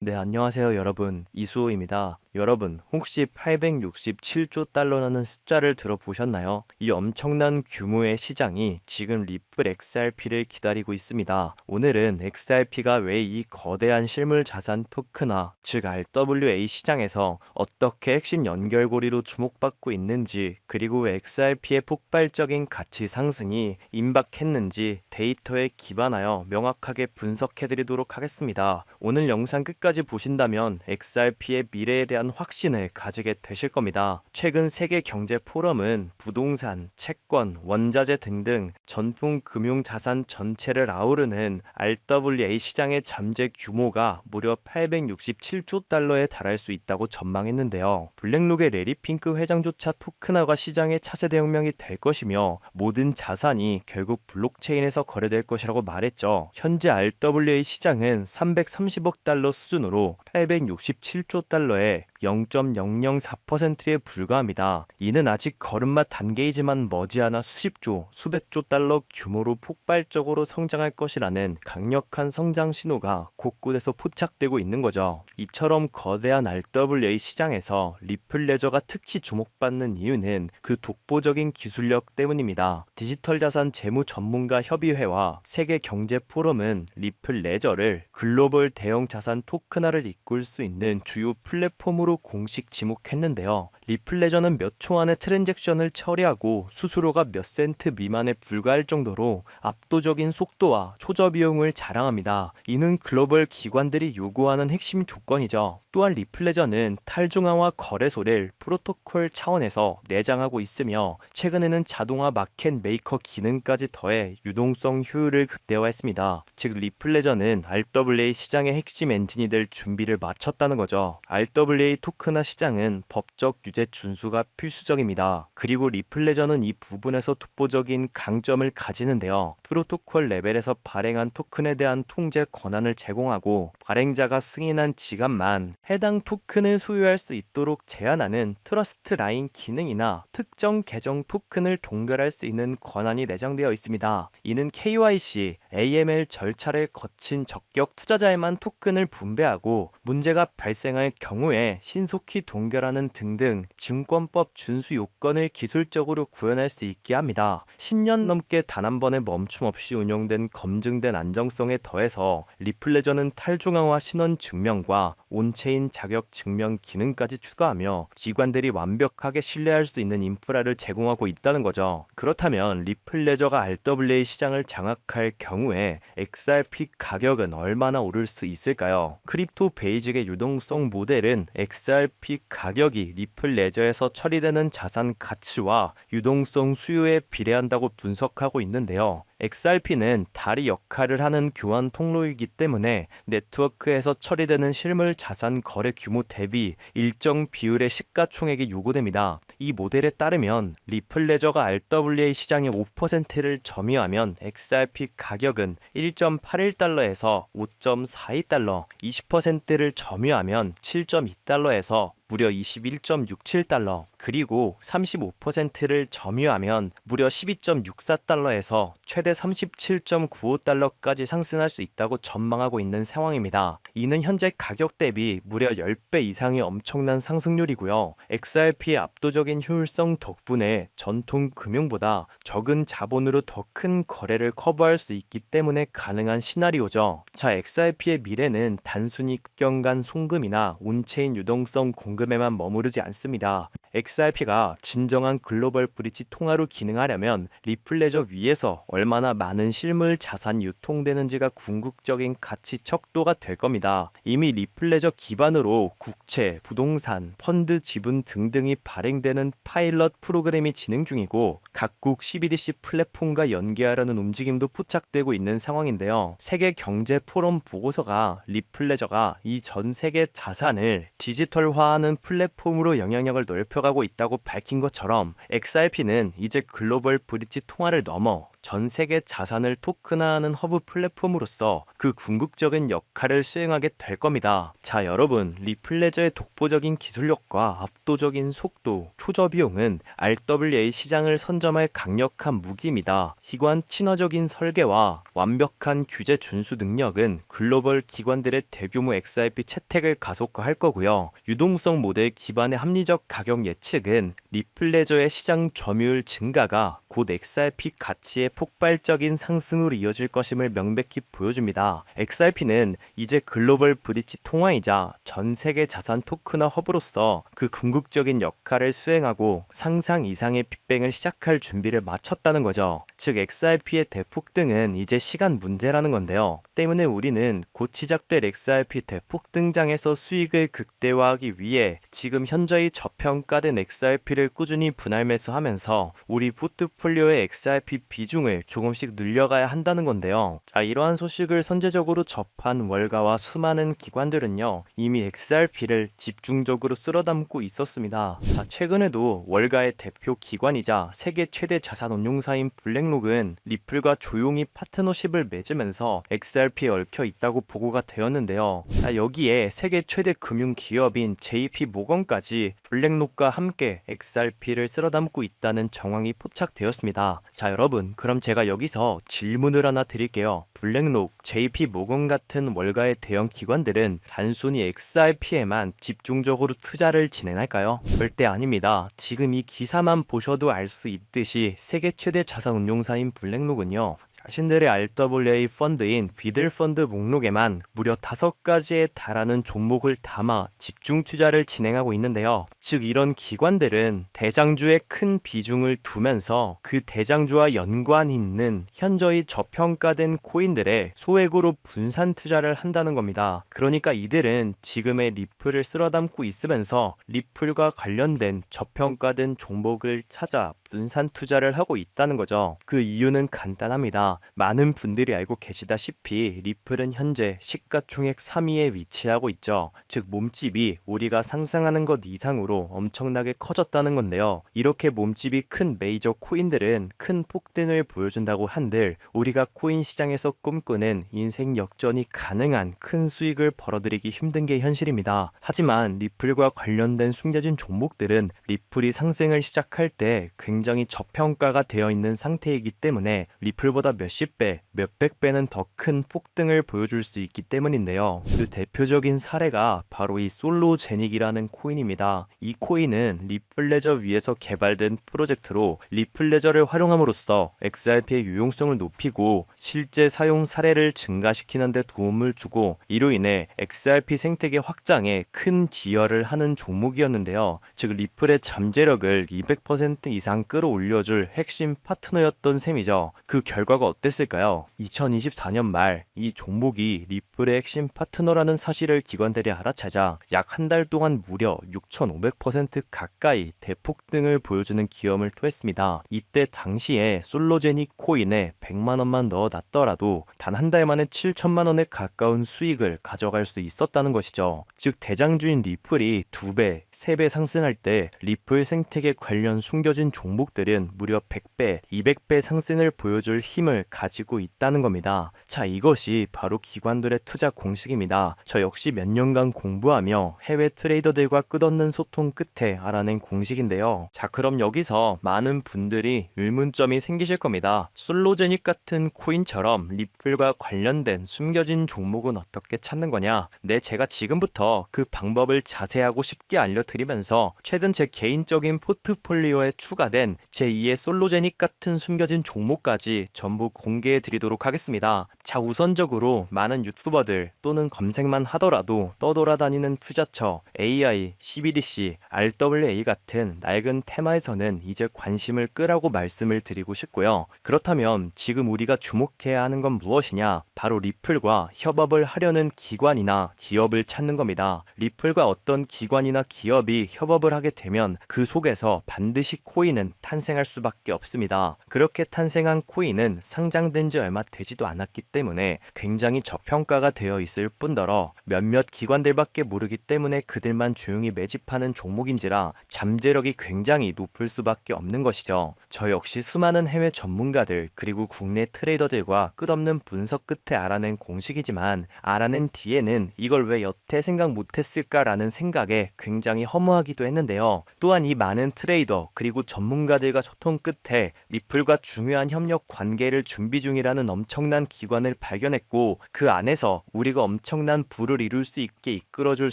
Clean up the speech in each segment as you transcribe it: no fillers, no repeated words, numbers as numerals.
네, 안녕하세요, 여러분. 이수호입니다. 여러분, 혹시 867조 달러라는 숫자를 들어보셨나요? 이 엄청난 규모의 시장이 지금 리플 XRP를 기다리고 있습니다. 오늘은 XRP가 왜 이 거대한 실물 자산 토큰화, 즉 RWA 시장에서 어떻게 핵심 연결고리로 주목받고 있는지, 그리고 XRP의 폭발적인 가치 상승이 임박했는지 데이터에 기반하여 명확하게 분석해드리도록 하겠습니다. 오늘 영상 끝까지 보신다면 XRP의 미래에 대한 확신을 가지게 되실 겁니다. 최근 세계 경제 포럼은 부동산, 채권, 원자재 등등 전통 금융 자산 전체를 아우르는 RWA 시장의 잠재 규모가 무려 867조 달러에 달할 수 있다고 전망했는데요. 블랙록의 레리 핑크 회장조차 토큰화가 시장의 차세 대혁명이 될 것이며 모든 자산이 결국 블록체인에서 거래될 것이라고 말했죠. 현재 RWA 시장은 330억 달러 수준으로 867조 달러에 0.004%에 불과합니다. 이는 아직 걸음마 단계이지만 머지않아 수십조, 수백조 달러 규모로 폭발적으로 성장할 것이라는 강력한 성장 신호가 곳곳에서 포착되고 있는 거죠. 이처럼 거대한 RWA 시장에서 리플 레저가 특히 주목받는 이유는 그 독보적인 기술력 때문입니다. 디지털 자산 재무 전문가 협의회와 세계 경제 포럼은 리플 레저를 글로벌 대형 자산 토큰화를 이끌 수 있는 주요 플랫폼으로 공식 지목했는데요. 리플 레저는 몇 초 안에 트랜잭션을 처리하고 수수료가 몇 센트 미만에 불과할 정도로 압도적인 속도와 초저 비용을 자랑합니다. 이는 글로벌 기관들이 요구하는 핵심 조건이죠. 또한 리플 레저는 탈중앙화 거래소를 프로토콜 차원에서 내장하고 있으며 최근에는 자동화 마켓 메이커 기능까지 더해 유동성 효율을 극대화했습니다. 즉 리플 레저는 RWA 시장의 핵심 엔진이 될 준비를 마쳤다는 거죠. RWA 토큰화 시장은 법적 유제 준수가 필수적입니다. 그리고 리플 레저는 이 부분에서 독보적인 강점을 가지는데요. 프로토콜 레벨에서 발행한 토큰에 대한 통제 권한을 제공하고 발행자가 승인한 지갑만 해당 토큰을 소유할 수 있도록 제한하는 트러스트 라인 기능이나 특정 계정 토큰을 동결할 수 있는 권한이 내장되어 있습니다. 이는 KYC, AML 절차를 거친 적격 투자자에만 토큰을 분배하고 문제가 발생할 경우에 신속히 동결하는 등등 증권법 준수 요건을 기술적으로 구현할 수 있게 합니다. 10년 넘게 단 한 번의 멈춤 없이 운영된 검증된 안정성에 더해서 리플 레저는 탈중앙화 신원 증명과 온체인 자격 증명 기능까지 추가하며 기관들이 완벽하게 신뢰할 수 있는 인프라를 제공하고 있다는 거죠. 그렇다면 리플 레저가 RWA 시장을 장악할 경우에 XRP 가격은 얼마나 오를 수 있을까요? 크립토 베이직의 유동성 모델은 XRP 가격이 리플 레저에서 처리되는 자산 가치와 유동성 수요에 비례한다고 분석하고 있는데요. XRP는 다리 역할을 하는 교환 통로이기 때문에 네트워크에서 처리되는 실물 자산 거래 규모 대비 일정 비율의 시가총액이 요구됩니다. 이 모델에 따르면 리플 레저가 RWA 시장의 5%를 점유하면 XRP 가격은 1.81달러에서 5.42달러, 20%를 점유하면 7.2달러에서 무려 21.67달러, 그리고 35%를 점유하면 무려 12.64달러에서 최대 37.95달러까지 상승할 수 있다고 전망하고 있는 상황입니다. 이는 현재 가격 대비 무려 10배 이상의 엄청난 상승률이고요. XRP의 압도적인 효율성 덕분에 전통 금융보다 적은 자본으로 더 큰 거래를 커버할 수 있기 때문에 가능한 시나리오죠. 자, XRP의 미래는 단순히 극경간 송금이나 온체인 유동성 공급에만 머무르지 않습니다. XRP가 진정한 글로벌 브릿지 통화로 기능하려면 리플 레저 위에서 얼마나 많은 실물 자산이 유통되는지가 궁극적인 가치 척도가 될 겁니다. 이미 리플 레저 기반으로 국채, 부동산, 펀드 지분 등등이 발행되는 파일럿 프로그램이 진행 중이고 각국 CBDC 플랫폼과 연계하려는 움직임도 포착되고 있는 상황인데요. 세계 경제 포럼 보고서가 리플 레저가 이 전 세계 자산을 디지털화하는 플랫폼으로 영향력을 넓혀가고 있다고 밝힌 것처럼 XRP는 이제 글로벌 브릿지 통화를 넘어 전 세계 자산을 토큰화하는 허브 플랫폼으로서 그 궁극적인 역할을 수행하게 될 겁니다. 자, 여러분, 리플레저의 독보적인 기술력과 압도적인 속도, 초저 비용은 RWA 시장을 선점할 강력한 무기입니다. 기관 친화적인 설계와 완벽한 규제 준수 능력은 글로벌 기관들의 대규모 XRP 채택을 가속화할 거고요. 유동성 모델 기반의 합리적 가격 예측은 리플레저의 시장 점유율 증가가 곧 XRP 가치의 폭발적인 상승으로 이어질 것임을 명백히 보여줍니다. XRP는 이제 글로벌 브릿지 통화이자 전 세계 자산 토큰화 허브로서 그 궁극적인 역할을 수행하고 상상 이상의 빅뱅을 시작할 준비를 마쳤다는 거죠. 즉 XRP의 대폭등은 이제 시간 문제라는 건데요. 때문에 우리는 곧 시작될 XRP 대폭등장에서 수익을 극대화하기 위해 지금 현저히 저평가된 XRP를 꾸준히 분할 매수하면서 우리 포트폴리오의 XRP 비중을 조금씩 늘려가야 한다는 건데요. 자, 이러한 소식을 선제적으로 접한 월가와 수많은 기관들은요, 이미 XRP를 집중적으로 쓸어담고 있었습니다. 자, 최근에도 월가의 대표 기관이자 세계 최대 자산 운용사인 블랙록은 리플과 조용히 파트너십을 맺으면서 XRP에 얽혀 있다고 보고가 되었는데요. 자, 여기에 세계 최대 금융 기업인 JP 모건까지 블랙록과 함께 XRP를 쓸어담고 있다는 정황이 포착되었습니다. 자, 여러분, 그럼 제가 여기서 질문을 하나 드릴게요. 블랙록, JP 모건 같은 월가의 대형 기관들은 단순히 XRP에만 집중적으로 투자를 진행할까요? 절대 아닙니다. 지금 이 기사만 보셔도 알 수 있듯이 세계 최대 자산 운용사인 블랙록은요, 자신들의 RWA 펀드인 비들 펀드 목록에만 무려 5가지에 달하는 종목을 담아 집중 투자를 진행하고 있는데요. 즉 이런 기관들은 대장주에 큰 비중을 두면서 그 대장주와 연관 있는 현저히 저평가된 코인들에 소액으로 분산 투자를 한다는 겁니다. 그러니까 이들은 지금의 리플을 쓸어담고 있으면서 리플과 관련된 저평가된 종목을 찾아 분산 투자를 하고 있다는 거죠. 그 이유는 간단합니다. 많은 분들이 알고 계시다시피 리플은 현재 시가총액 3위에 위치하고 있죠. 즉 몸집이 우리가 상상하는 것 이상으로 엄청나게 커졌다는 건데요. 이렇게 몸집이 큰 메이저 코인들은 큰 폭등을 보여준다고 한들 우리가 코인 시장에서 꿈꾸는 인생 역전이 가능한 큰 수익을 벌어들이기 힘든 게 현실입니다. 하지만 리플과 관련된 숨겨진 종목들은 리플이 상승을 시작할 때 굉장히 저평가가 되어 있는 상태이기 때문에 리플보다 몇십 배, 몇백 배는 더 큰 폭등을 보여줄 수 있기 때문인데요. 그 대표적인 사례가 바로 이 솔로제닉이라는 코인입니다. 이 코인은 리플레저 위에서 개발된 프로젝트로 리플레저를 활용함으로써 XRP의 유용성을 높이고 실제 사용 사례를 증가시키는 데 도움을 주고 이로 인해 XRP 생태계 확장에 큰 기여를 하는 종목이었는데요. 즉 리플의 잠재력을 200% 이상 끌어올려줄 핵심 파트너였던 셈이죠. 그 결과가 어땠을까요? 2024년 말 이 종목이 리플의 핵심 파트너라는 사실을 기관들이 알아차자 약 한 달 동안 무려 6,500% 가까이 대폭등을 보여주는 기염을 토했습니다. 이때 당시에 솔로제닉 코인에 100만원만 넣어놨더라도 단 한 달 만에 7천만원에 가까운 수익을 가져갈 수 있었다는 것이죠. 즉 대장주인 리플이 2배, 3배 상승할 때 리플 생태계 관련 숨겨진 종목들은 무려 100배, 200배 상승을 보여줄 힘을 가지고 있다는 겁니다. 자, 이것이 바로 기관들의 투자 공식입니다. 저 역시 몇 년간 공부하며 해외 트레이더들과 끝없는 소통 끝에 알아낸 공식인데요. 자, 그럼 여기서 많은 분들이 의문점이 생기실 겁니다. 솔로제닉 같은 코인처럼 리플과 관련된 숨겨진 종목은 어떻게 찾는 거냐? 네, 제가 지금부터 그 방법을 자세하고 쉽게 알려드리면서 최근 제 개인적인 포트폴리오에 추가된 제2의 솔로제닉 같은 숨겨진 종목까지 전부 공개해 드리도록 하겠습니다. 자, 우선적으로 많은 유튜버들 또는 검색만 하더라도 떠돌아다니는 투자처, AI, CBDC, RWA 같은 낡은 테마에서는 이제 관심을 끄라고 말씀을 드리고 싶고요. 그렇다면 지금 우리가 주목해야 하는 건 무엇이냐? 바로 리플과 협업을 하려는 기관이나 기업을 찾는 겁니다. 리플과 어떤 기관이나 기업이 협업을 하게 되면 그 속에서 반드시 코인은 탄생할 수밖에 없습니다. 그렇게 탄생한 코인은 상장된 지 얼마 되지도 않았기 때문에 굉장히 저평가가 되어 있을 뿐더러 몇몇 기관들밖에 모르기 때문에 그들만 조용히 매집하는 종목인지라 잠재력이 굉장히 높을 수밖에 없는 것이죠. 저 역시 수많은 해외 전문가들 그리고 국내 트레이더들과 끝없는 분석 끝에 알아낸 공식이지만 알아낸 뒤에는 이걸 왜 여태 생각 못했을까라는 생각에 굉장히 허무하기도 했는데요. 또한 이 많은 트레이더 그리고 전문가들과 소통 끝에 리플과 중요한 협력 관계를 준비 중이라는 엄청난 기관을 발견했고 그 안에서 우리가 엄청난 부를 이룰 수 있게 이끌어줄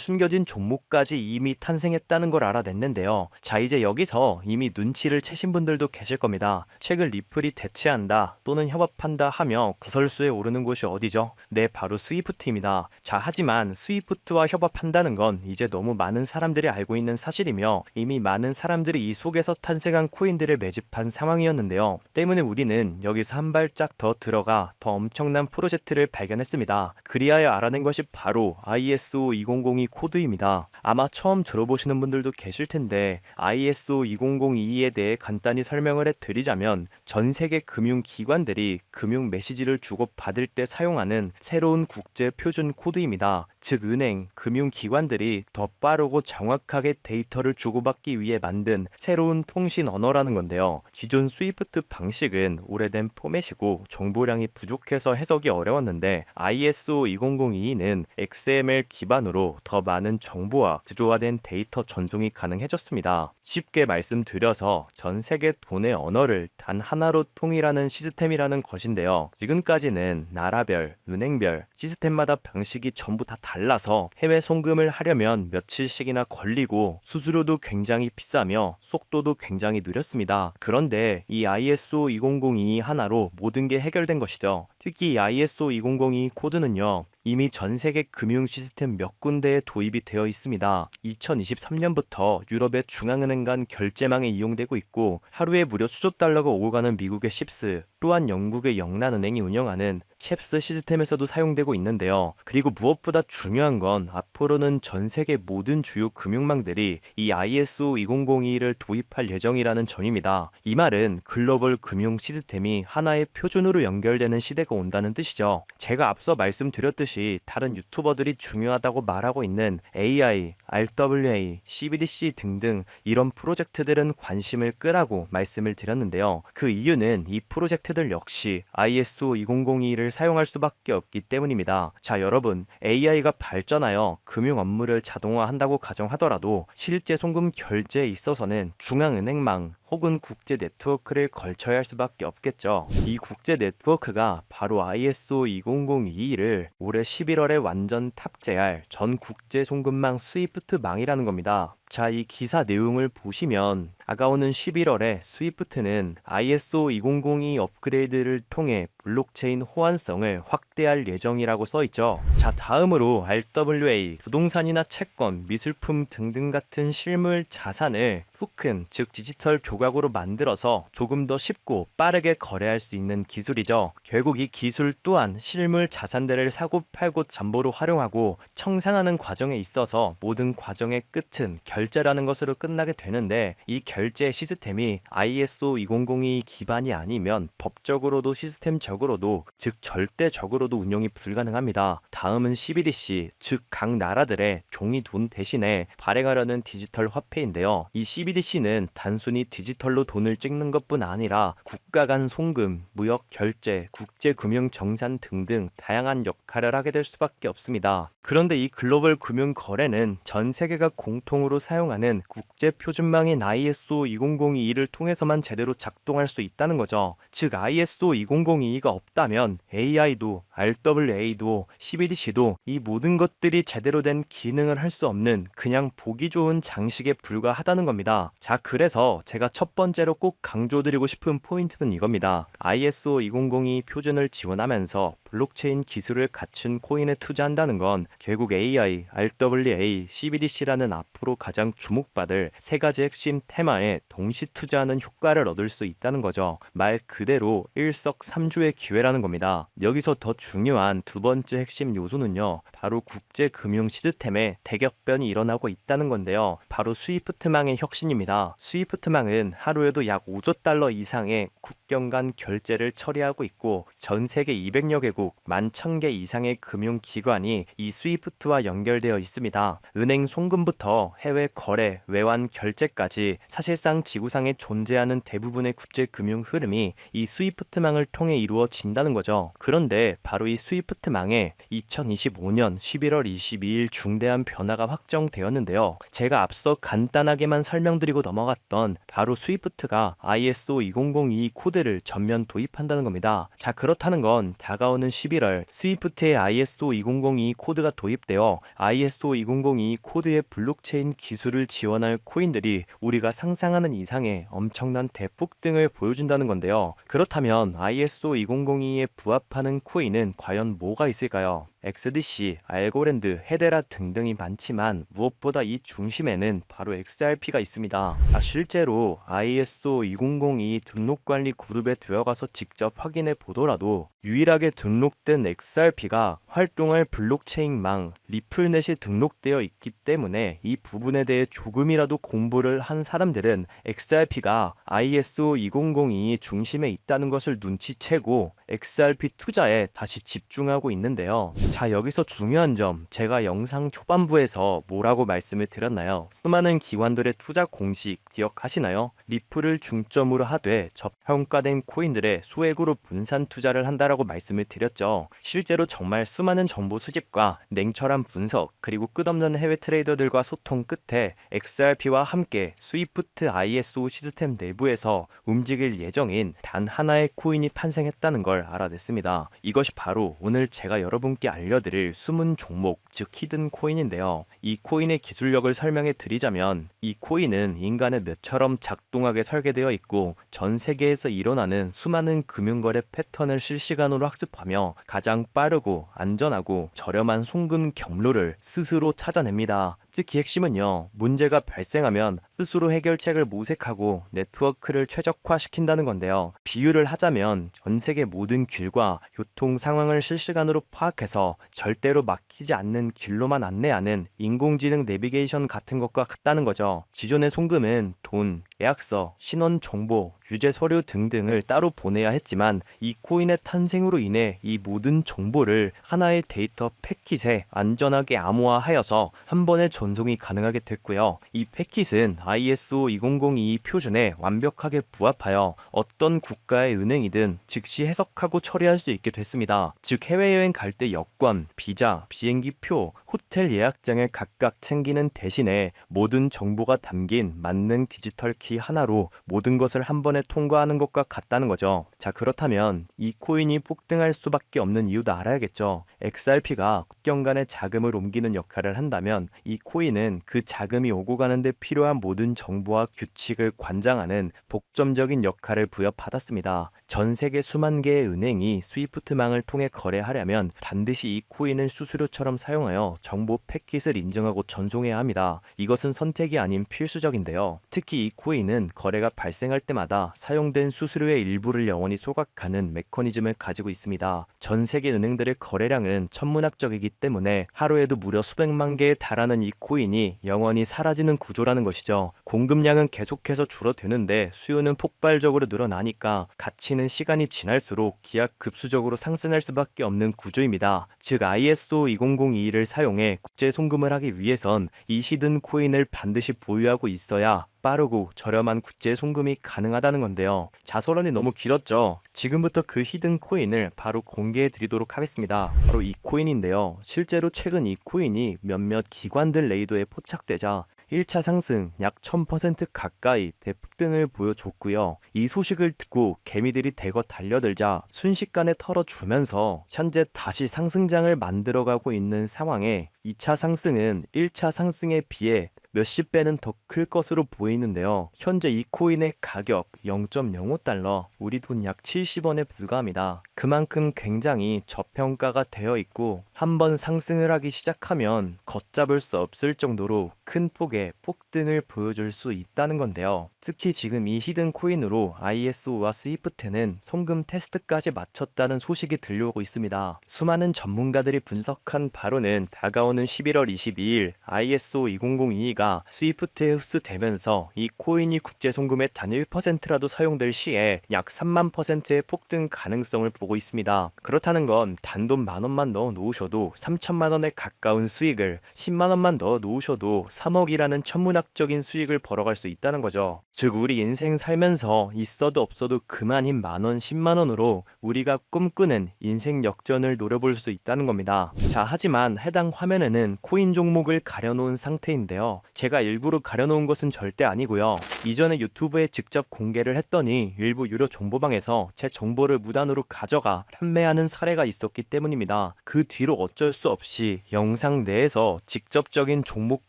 숨겨진 종목까지 이미 탄생했다는 걸 알아냈는데요. 자, 이제 여기서 이미 눈치를 채신 분들도 계실 겁니다. 최근 리플이 대체한다 또는 협업한다 하며 구설수에 오르는 곳이 어디죠? 네, 바로 스위프트입니다. 자, 하지만 스위프트와 협업한다는 건 이제 너무 많은 사람들이 알고 있는 사실이며 이미 많은 사람들이 이 속에서 탄생한 코인들을 매집한 상황이었는데요. 때문에 우리는 여기서 한 발짝 더 들어가 더 엄청난 프로젝트를 발견했습니다. 그리하여 알아낸 것이 바로 ISO 2002 코드입니다. 아마 처음 들어보시는 분들도 계실 텐데 ISO 2002에 대해 간단히 설명을 해드리자면 전 세계 금융기관들이 금융 메시지를 주고받을 때 사용하는 새로운 국제 표준 코드입니다. 즉 은행, 금융기관들이 더 빠르고 정확하게 데이터를 주고받기 위해 만든 새로운 통신 언어라는 건데요. 기존 스위프트 방식은 오래된 포맷이고 정보량이 부족해서 해석이 어려웠는데 ISO 2002는 XML 기반으로 더 많은 정보와 구조화된 데이터 전송이 가능해졌습니다. 쉽게 말씀드려서 전 세계 돈의 언어를 단 하나로 통일하는 시스템이라는 것인데요. 지금까지는 나라별, 은행별, 시스템마다 방식이 전부 다 달라서 해외 송금을 하려면 며칠씩이나 걸리고 수수료도 굉장히 비싸며 속도도 굉장히 느렸습니다. 그런데 이 ISO 2002 하나로 모든 게 해결된 것이죠. 특히 이 ISO 2002 코드는요. 이미 전 세계 금융 시스템 몇 군데에 도입이 되어 있습니다. 2023년부터 유럽의 중앙은행 간 결제망에 이용되고 있고 하루에 무려 수조 달러가 오고 가는 미국의 칩스, 또한 영국의 영란은행이 운영하는 챕스 시스템에서도 사용되고 있는데요. 그리고 무엇보다 중요한 건 앞으로는 전 세계 모든 주요 금융망들이 이 ISO 2002를 도입할 예정이라는 점입니다. 이 말은 글로벌 금융 시스템이 하나의 표준으로 연결되는 시대가 온다는 뜻이죠. 제가 앞서 말씀드렸듯이 다른 유튜버들이 중요하다고 말하고 있는 AI, RWA, CBDC 등등 이런 프로젝트들은 관심을 끄라고 말씀을 드렸는데요. 그 이유는 이 프로젝트들 역시 ISO 2002를 사용할 수밖에 없기 때문입니다. 자, 여러분, AI가 발전하여 금융 업무를 자동화한다고 가정하더라도 실제 송금 결제에 있어서는 중앙은행망 혹은 국제 네트워크를 걸쳐야 할 수밖에 없겠죠. 이 국제 네트워크가 바로 ISO 2002를 올해 11월에 완전 탑재할 전 국제 송금망 스위프트망이라는 겁니다. 자, 이 기사 내용을 보시면 다가오는 11월에 스위프트는 ISO 2002 업그레이드를 통해 블록체인 호환성을 확대할 예정이라고 써있죠. 자, 다음으로 RWA, 부동산이나 채권, 미술품 등등 같은 실물 자산을 토큰, 즉 디지털 조각으로 만들어서 조금 더 쉽고 빠르게 거래할 수 있는 기술이죠. 결국 이 기술 또한 실물 자산들을 사고 팔고 잠보로 활용하고 청산하는 과정에 있어서 모든 과정의 끝은 결제라는 것으로 끝나게 되는데 이 결제 시스템이 ISO 2002 기반이 아니면 법적으로도 시스템적으로도 즉 절대적으로도 운용이 불가능합니다. 다음은 CBDC, 즉 각 나라들의 종이 돈 대신에 발행하려는 디지털 화폐인데요. 이 CBDC는 단순히 디지털로 돈을 찍는 것뿐 아니라 국가 간 송금, 무역 결제, 국제금융 정산 등등 다양한 역할을 하게 될 수밖에 없습니다. 그런데 이 글로벌 금융 거래는 전 세계가 공통으로 사용하는 국제 표준망인 ISO 2002를 통해서만 제대로 작동할 수 있다는 거죠. 즉 ISO 2002가 없다면 AI도, RWA도, CBDC도 이 모든 것들이 제대로 된 기능을 할 수 없는 그냥 보기 좋은 장식에 불과하다는 겁니다. 자, 그래서 제가 첫 번째로 꼭 강조드리고 싶은 포인트는 이겁니다. ISO 2002 표준을 지원하면서 블록체인 기술을 갖춘 코인에 투자한다는 건 결국 AI, RWA, CBDC라는 앞으로 가장 주목받을 세 가지 핵심 테마에 동시 투자하는 효과를 얻을 수 있다는 거죠. 말 그대로 일석삼조의 기회라는 겁니다. 여기서 더 중요한 두 번째 핵심 요소는요. 바로 국제금융 시스템의 대격변이 일어나고 있다는 건데요. 바로 스위프트망의 혁신입니다. 스위프트망은 하루에도 약 5조 달러 이상의 국경 간 결제를 처리하고 있고 전 세계 200여 개국 11,000개 이상의 금융기관이 이 스위프트와 연결되어 있습니다. 은행 송금부터 해외 투자의 거래, 외환, 결제까지 사실상 지구상에 존재하는 대부분의 국제 금융 흐름이 이 스위프트망을 통해 이루어진다는 거죠. 그런데 바로 이 스위프트망에 2025년 11월 22일 중대한 변화가 확정되었는데요. 제가 앞서 간단하게만 설명드리고 넘어갔던 바로 스위프트가 ISO 2002 코드를 전면 도입한다는 겁니다. 자, 그렇다는 건 다가오는 11월 스위프트의 ISO 2002 코드가 도입되어 ISO 2002 코드의 블록체인 기술을 지원할 코인들이 우리가 상상하는 이상의 엄청난 대폭등을 보여준다는 건데요. 그렇다면 ISO 2002에 부합하는 코인은 과연 뭐가 있을까요? XDC, 알고랜드, 헤데라 등등이 많지만 무엇보다 이 중심에는 바로 XRP가 있습니다. 실제로 ISO 2002 등록관리 그룹에 들어가서 직접 확인해 보더라도 유일하게 등록된 XRP가 활동할 블록체인망 리플넷이 등록되어 있기 때문에 이 부분에 대해 조금이라도 공부를 한 사람들은 XRP가 ISO 2002 중심에 있다는 것을 눈치채고 XRP 투자에 다시 집중하고 있는데요. 자, 여기서 중요한 점, 제가 영상 초반부에서 뭐라고 말씀을 드렸나요? 수많은 기관들의 투자 공식 기억하시나요? 리플을 중점으로 하되 저평가된 코인들의 소액으로 분산 투자를 한다라고 말씀을 드렸죠. 실제로 정말 수많은 정보 수집과 냉철한 분석, 그리고 끝없는 해외 트레이더들과 소통 끝에 XRP와 함께 스위프트 ISO 시스템 내부에서 움직일 예정인 단 하나의 코인이 탄생했다는 걸 알아냈습니다. 이것이 바로 오늘 제가 여러분께 알려드릴 숨은 종목, 즉 히든 코인인데요. 이 코인의 기술력을 설명해 드리자면 이 코인은 인간의 뇌처럼 작동하게 설계되어 있고 전 세계에서 일어나는 수많은 금융거래 패턴을 실시간으로 학습하며 가장 빠르고 안전하고 저렴한 송금 경로를 스스로 찾아냅니다. 특히 핵심은요, 문제가 발생하면 스스로 해결책을 모색하고 네트워크를 최적화시킨다는 건데요. 비유를 하자면 전 세계 모든 길과 교통 상황을 실시간으로 파악해서 절대로 막히지 않는 길로만 안내하는 인공지능 내비게이션 같은 것과 같다는 거죠. 기존의 송금은 돈, 계약서, 신원 정보, 유죄 서류 등등을 따로 보내야 했지만 이 코인의 탄생으로 인해 이 모든 정보를 하나의 데이터 패킷에 안전하게 암호화하여서 한 번에 전송이 가능하게 됐고요. 이 패킷은 ISO 2002 표준에 완벽하게 부합하여 어떤 국가의 은행이든 즉시 해석하고 처리할 수 있게 됐습니다. 즉 해외여행 갈 때 여권, 비자, 비행기표, 호텔 예약장을 각각 챙기는 대신에 모든 정보가 담긴 만능 디지털 키 하나로 모든 것을 한 번에 통과하는 것과 같다는 거죠. 자, 그렇다면 이 코인이 폭등할 수밖에 없는 이유도 알아야겠죠. XRP가 국경 간의 자금을 옮기는 역할을 한다면 이 코인은 그 자금이 오고 가는데 필요한 모든 정보와 규칙을 관장하는 복점적인 역할을 부여받았습니다. 전 세계 수만 개의 은행이 스위프트망을 통해 거래하려면 반드시 이 코인을 수수료처럼 사용하여 정보 패킷을 인증하고 전송해야 합니다. 이것은 선택이 아닌 필수적인데요. 특히 이 코인은 거래가 발생할 때마다 사용된 수수료의 일부를 영원히 소각하는 메커니즘을 가지고 있습니다. 전 세계 은행들의 거래량은 천문학적이기 때문에 하루에도 무려 수백만 개에 달하는 이 코인이 영원히 사라지는 구조라는 것이죠. 공급량은 계속해서 줄어드는데 수요는 폭발적으로 늘어나니까 가치는 시간이 지날수록 기하급수적으로 상승할 수밖에 없는 구조입니다. 즉 ISO 2002를 사용해 국제 송금을 하기 위해선 이 히든 코인을 반드시 보유하고 있어야 빠르고 저렴한 국제 송금이 가능하다는 건데요. 자서론이 너무 길었죠. 지금부터 그 히든 코인을 바로 공개해 드리도록 하겠습니다. 바로 이 코인인데요. 실제로 최근 이 코인이 몇몇 기관들 레이더에 포착되자 1차 상승 약 1000% 가까이 대폭등을 보여줬고요. 이 소식을 듣고 개미들이 대거 달려들자 순식간에 털어주면서 현재 다시 상승장을 만들어가고 있는 상황에 2차 상승은 1차 상승에 비해 몇십 배는 더 클 것으로 보이는데요. 현재 이 코인의 가격 0.05달러, 우리 돈 약 70원에 불과합니다. 그만큼 굉장히 저평가가 되어 있고 한번 상승을 하기 시작하면 걷잡을 수 없을 정도로 큰 폭의 폭등을 보여줄 수 있다는 건데요. 특히 지금 이 히든 코인으로 ISO와 스위프트는 송금 테스트까지 마쳤다는 소식이 들려오고 있습니다. 수많은 전문가들이 분석한 바로는 다가오는 11월 22일 ISO 2002가 코인이가 스위프트에 흡수되면서 이 코인이 국제 송금의 단 1%라도 사용될 시에 약 3만%의 폭등 가능성을 보고 있습니다. 그렇다는 건 단돈 10,000원만 넣어 놓으셔도 3천만 원에 가까운 수익을, 10만 원만 넣어 놓으셔도 3억이라는 천문학적인 수익을 벌어갈 수 있다는 거죠. 즉 우리 인생 살면서 있어도 없어도 그만인 만원, 10만 원으로 우리가 꿈꾸는 인생 역전을 노려볼 수 있다는 겁니다. 자, 하지만 해당 화면에는 코인 종목을 가려놓은 상태인데요. 제가 일부러 가려놓은 것은 절대 아니고요. 이전에 유튜브에 직접 공개를 했더니 일부 유료 정보방에서 제 정보를 무단으로 가져가 판매하는 사례가 있었기 때문입니다. 그 뒤로 어쩔 수 없이 영상 내에서 직접적인 종목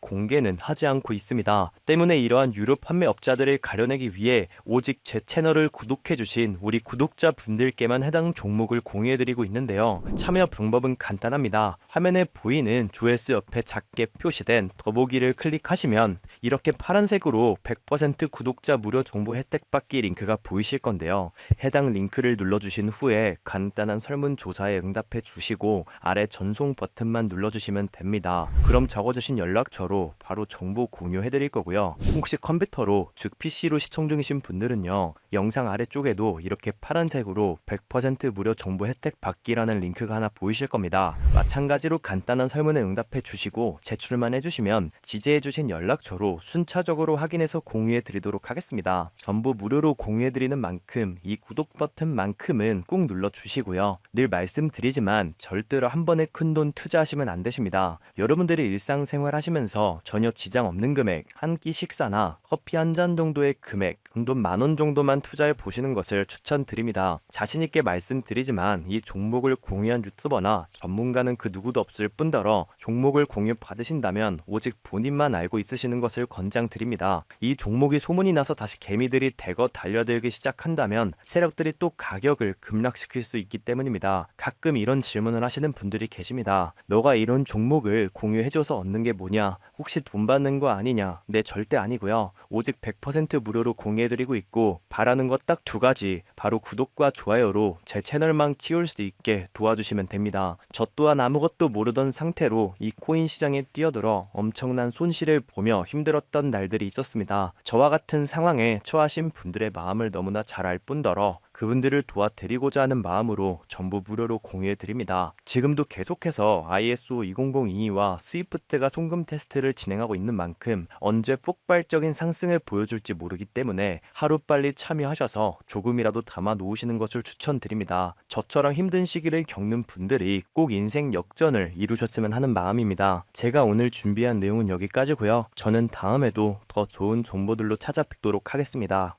공개는 하지 않고 있습니다. 때문에 이러한 유료 판매업자들을 가려내기 위해 오직 제 채널을 구독해주신 우리 구독자분들께만 해당 종목을 공유해드리고 있는데요. 참여 방법은 간단합니다. 화면에 보이는 조회수 옆에 작게 표시된 더보기를 클릭하시면 이렇게 파란색으로 100% 구독자 무료 정보 혜택 받기 링크가 보이실 건데요. 해당 링크를 눌러주신 후에 간단한 설문조사에 응답해 주시고 아래 전송 버튼만 눌러주시면 됩니다. 그럼 적어주신 연락처로 바로 정보 공유해드릴 거고요. 혹시 컴퓨터로 즉 PC로 시청 중이신 분들은요. 영상 아래쪽에도 이렇게 파란색으로 100% 무료 정보 혜택 받기라는 링크가 하나 보이실 겁니다. 마찬가지로 간단한 설문에 응답해 주시고 제출만 해주시면 지지해 주신 연락처로 순차적으로 확인해서 공유해 드리도록 하겠습니다. 전부 무료로 공유해 드리는 만큼 이 구독 버튼만큼은 꼭 눌러 주시고요. 늘 말씀드리지만 절대로 한 번에 큰돈 투자하시면 안 되십니다. 여러분들이 일상생활 하시면서 전혀 지장 없는 금액, 한 끼 식사나 커피 한 잔 정도의 금액, 돈 10,000원 정도만 투자해 보시는 것을 추천드립니다. 자신있게 말씀드리지만 이 종목을 공유한 유튜버나 전문가는 그 누구도 없을 뿐더러 종목을 공유 받으신다면 오직 본인만 알고 있으시는 것을 권장드립니다. 이 종목이 소문이 나서 다시 개미들이 대거 달려들기 시작한다면 세력들이 또 가격을 급락시킬 수 있기 때문입니다. 가끔 이런 질문을 하시는 분들이 계십니다. 너가 이런 종목을 공유해줘서 얻는 게 뭐냐? 혹시 돈 받는 거 아니냐? 네, 절대 아니고요. 오직 100% 무료로 공유해드리고 있고 바라는 것 딱 두 가지, 바로 구독과 좋아요로 제 채널만 키울 수 있게 도와주시면 됩니다. 저 또한 아무것도 모르던 상태로 이 코인 시장에 뛰어들어 엄청난 손실을 보며 힘들었던 날들이 있었습니다. 저와 같은 상황에 처하신 분들의 마음을 너무나 잘 알 뿐더러 그분들을 도와드리고자 하는 마음으로 전부 무료로 공유해드립니다. 지금도 계속해서 ISO 20022와 스위프트가 송금 테스트를 진행하고 있는 만큼 언제 폭발적인 상승을 보여줄지 모르기 때문에 하루빨리 참여하셔서 조금이라도 담아 놓으시는 것을 추천드립니다. 저처럼 힘든 시기를 겪는 분들이 꼭 인생 역전을 이루셨으면 하는 마음입니다. 제가 오늘 준비한 내용은 여기까지고요. 저는 다음에도 더 좋은 정보들로 찾아뵙도록 하겠습니다.